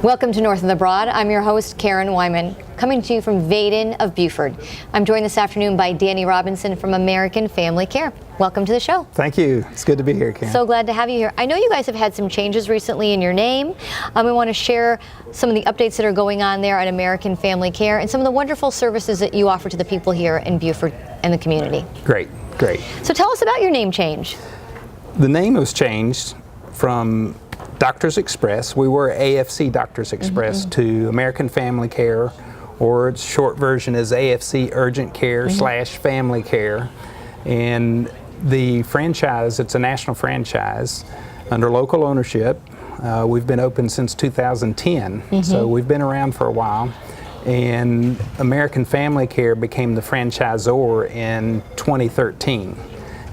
Welcome to North of the Broad. I'm your host, Karen Wyman, coming to you from Vaden of Buford. I'm joined this afternoon by Danny Robinson from American Family Care. Welcome to the show. Thank you. It's good to be here, Karen. So glad to have you here. I know you guys have had some changes recently in your name. We want to share some of the updates that are going on there at American Family Care and some of the wonderful services that you offer to the people here in Buford and the community. Great, great. So tell us about your name change. The name was changed from Doctors Express. We were AFC Doctors Express to American Family Care, or its short version is AFC Urgent Care / Family Care. And the franchise, it's a national franchise under local ownership. We've been open since 2010, so we've been around for a while. And American Family Care became the franchisor in 2013.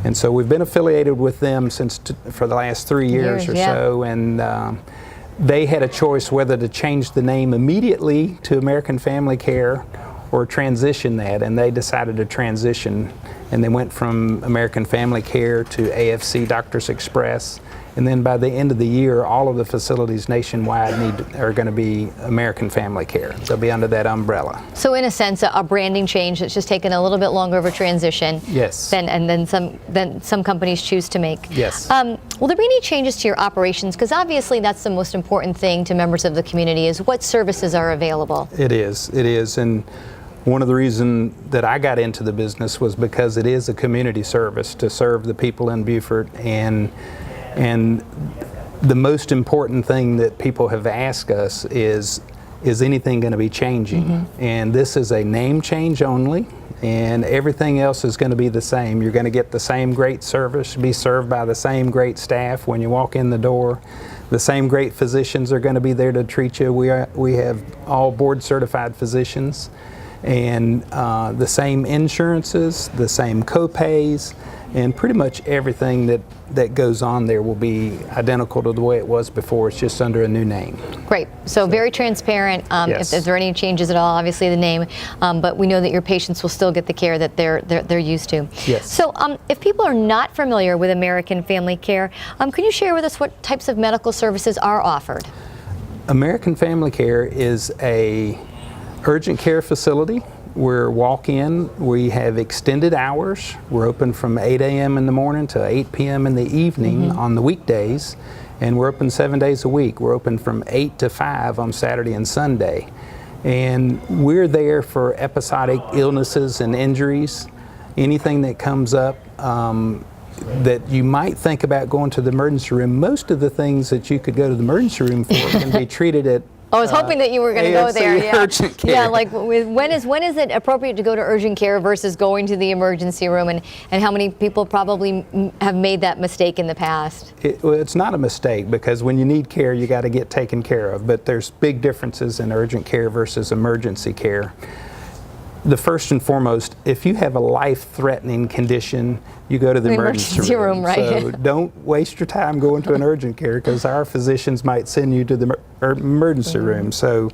And so we've been affiliated with them for the last 3 years or so, and they had a choice whether to change the name immediately to American Family Care or transition that, and they decided to transition, and they went from American Family Care to AFC Doctors Express. And then by the end of the year, all of the facilities nationwide are going to be American Family Care. They'll be under that umbrella. So in a sense, a branding change that's just taken a little bit longer of a transition. Yes. Than some companies choose to make. Yes. Will there be any changes to your operations? Because obviously that's the most important thing to members of the community, is what services are available. It is. And one of the reasons that I got into the business was because it is a community service to serve the people in Buford, and the most important thing that people have asked us is anything going to be changing? And this is a name change only, and everything else is going to be the same. You're going to get the same great service, be served by the same great staff when you walk in the door. The same great physicians are going to be there to treat you. We have all board certified physicians, and the same insurances, the same co-pays, and pretty much everything that goes on there will be identical to the way it was before. It's just under a new name. Great. So very transparent. Yes. If there are any changes at all, obviously the name, but we know that your patients will still get the care that they're used to. Yes. So if people are not familiar with American Family Care, can you share with us what types of medical services are offered? American Family Care is a urgent care facility. We're walk-in. We have extended hours. We're open from 8 a.m. in the morning to 8 p.m. in the evening on the weekdays, and we're open 7 days a week. We're open from 8 to 5 on Saturday and Sunday. And we're there for episodic illnesses and injuries, anything that comes up that you might think about going to the emergency room. Most of the things that you could go to the emergency room for can be treated at I was hoping that you were going to go there. Yeah. Urgent care. Yeah, like when is it appropriate to go to urgent care versus going to the emergency room, and how many people probably have made that mistake in the past? It's not a mistake, because when you need care, you got to get taken care of. But there's big differences in urgent care versus emergency care. The first and foremost, if you have a life-threatening condition, you go to the emergency room. Right? So don't waste your time going to an urgent care, because our physicians might send you to the emergency room. So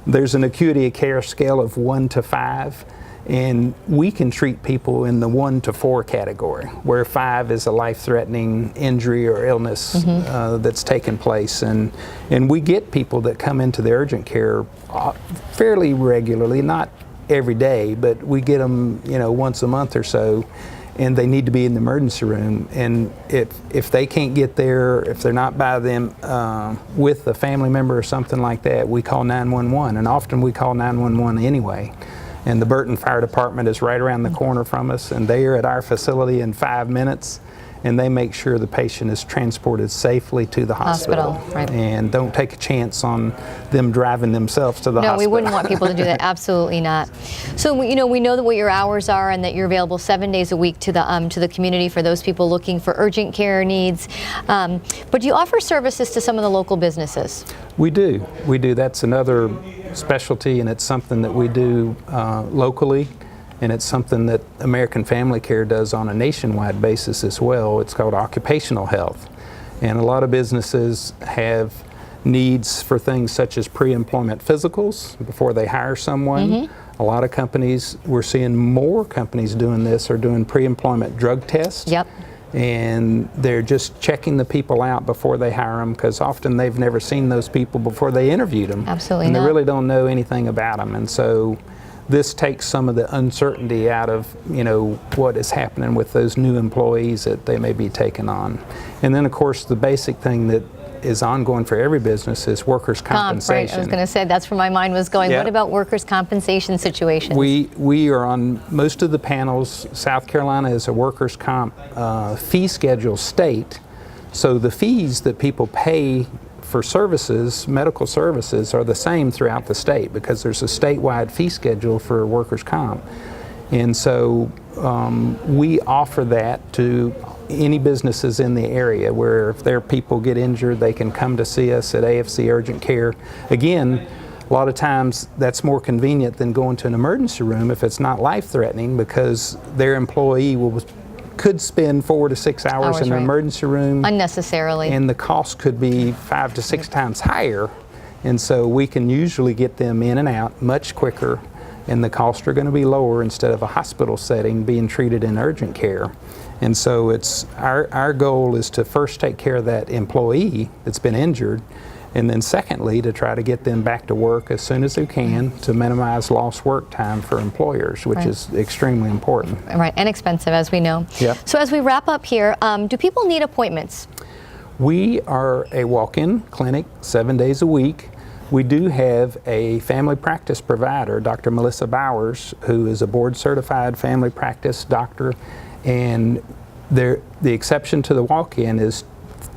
there's an acuity of care scale of 1 to 5, and we can treat people in the 1 to 4 category, where 5 is a life-threatening injury or illness that's taken place. And we get people that come into the urgent care fairly regularly, not every day, but we get them, once a month or so, and they need to be in the emergency room. And if they can't get there, if they're not by them with a family member or something like that, we call 911, and often we call 911 anyway. And the Burton Fire Department is right around the corner from us, and they are at our facility in 5 minutes, and they make sure the patient is transported safely to the hospital. Right. And don't take a chance on them driving themselves to the hospital. No, we wouldn't want people to do that. Absolutely not. So we know that what your hours are, and that you're available 7 days a week to the community for those people looking for urgent care needs. But do you offer services to some of the local businesses? We do. That's another specialty, and it's something that we do locally. And it's something that American Family Care does on a nationwide basis as well. It's called occupational health. And a lot of businesses have needs for things such as pre-employment physicals before they hire someone. A lot of companies, we're seeing more companies doing this, are doing pre-employment drug tests. Yep. and they're just checking the people out before they hire them, because often they've never seen those people before they interviewed them. Absolutely and not. they really don't know anything about them. And so this takes some of the uncertainty out of, what is happening with those new employees that they may be taking on. And then, of course, the basic thing that is ongoing for every business is workers' compensation. Right. I was going to say, that's where my mind was going. Yeah. What about workers' compensation situations? We are on most of the panels. South Carolina is a workers' comp fee schedule state, so the fees that people pay for services, medical services, are the same throughout the state, because there's a statewide fee schedule for workers' comp. And so we offer that to any businesses in the area, where if their people get injured, they can come to see us at AFC Urgent Care. Again, a lot of times that's more convenient than going to an emergency room if it's not life-threatening, because their employee could spend 4 to 6 hours in an emergency room unnecessarily, and the cost could be 5 to 6 times higher. And so we can usually get them in and out much quicker, and the costs are going to be lower instead of a hospital setting being treated in urgent care. And so it's our goal is to first take care of that employee that's been injured, and then secondly to try to get them back to work as soon as they can to minimize lost work time for employers, which is extremely important. Right, and expensive, as we know. Yep. So as we wrap up here, do people need appointments? We are a walk-in clinic 7 days a week. We do have a family practice provider, Dr. Melissa Bowers, who is a board-certified family practice doctor, and the exception to the walk-in is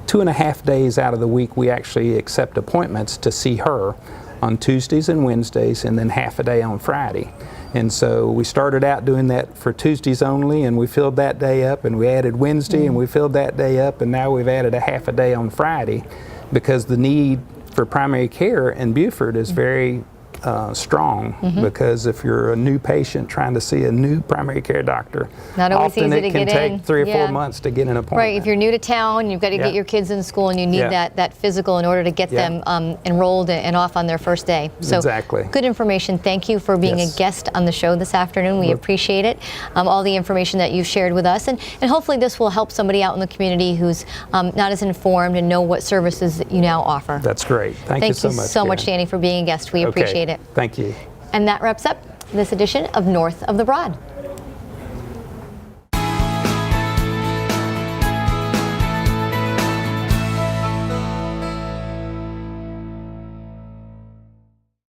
2.5 days out of the week we actually accept appointments to see her on Tuesdays and Wednesdays, and then half a day on Friday. And so we started out doing that for Tuesdays only, and we filled that day up, and we added Wednesday, and we filled that day up, and now we've added a half a day on Friday, because the need for primary care in Beaufort is very strong, because if you're a new patient trying to see a new primary care doctor, not always often easy it to can get take in. 3 or 4 months to get an appointment. Right, if you're new to town, you've got to get your kids in school, and you need that physical in order to get them enrolled and off on their first day. So exactly. Good information. Thank you for being a guest on the show this afternoon. We appreciate it. All the information that you've shared with us, and hopefully this will help somebody out in the community who's not as informed and know what services that you now offer. That's great. Thank you so much. Thank you so much, Danny, for being a guest. We appreciate it. Thank you. And that wraps up this edition of North of the Broad.